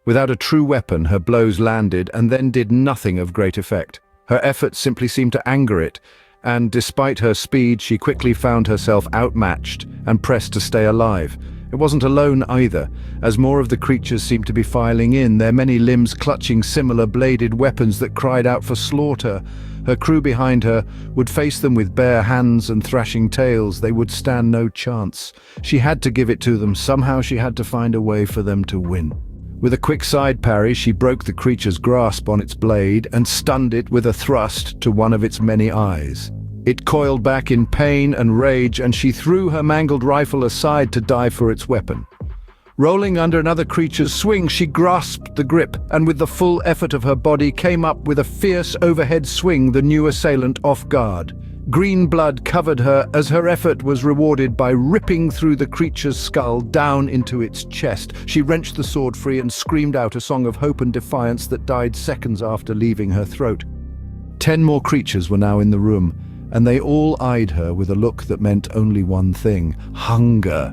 Without a true weapon, her blows landed and then did nothing of great effect. Her efforts simply seemed to anger it, and despite her speed, she quickly found herself outmatched and pressed to stay alive. It wasn't alone either, as more of the creatures seemed to be filing in, their many limbs clutching similar bladed weapons that cried out for slaughter. Her crew behind her would face them with bare hands and thrashing tails. They would stand no chance. She had to give it to them. Somehow she had to find a way for them to win. With a quick side parry, she broke the creature's grasp on its blade and stunned it with a thrust to one of its many eyes. It coiled back in pain and rage, and she threw her mangled rifle aside to dive for its weapon. Rolling under another creature's swing, she grasped the grip, and with the full effort of her body came up with a fierce overhead swing, the new assailant off guard. Green blood covered her as her effort was rewarded by ripping through the creature's skull down into its chest. She wrenched the sword free and screamed out a song of hope and defiance that died seconds after leaving her throat. 10 more creatures were now in the room, and they all eyed her with a look that meant only one thing: hunger.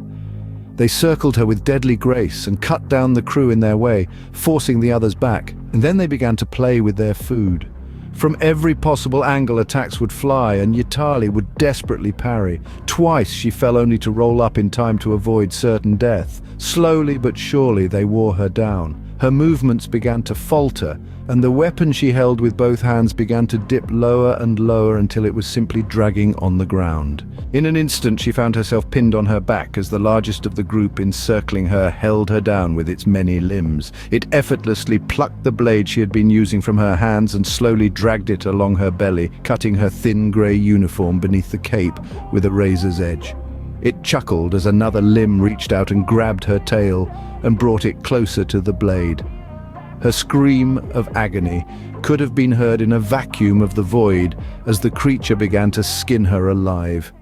They circled her with deadly grace and cut down the crew in their way, forcing the others back. And then they began to play with their food. From every possible angle, attacks would fly, and Yitali would desperately parry. Twice she fell only to roll up in time to avoid certain death. Slowly but surely they wore her down. Her movements began to falter, and the weapon she held with both hands began to dip lower and lower until it was simply dragging on the ground. In an instant she found herself pinned on her back as the largest of the group encircling her held her down with its many limbs. It effortlessly plucked the blade she had been using from her hands and slowly dragged it along her belly, cutting her thin grey uniform beneath the cape with a razor's edge. It chuckled as another limb reached out and grabbed her tail and brought it closer to the blade. Her scream of agony could have been heard in a vacuum of the void as the creature began to skin her alive.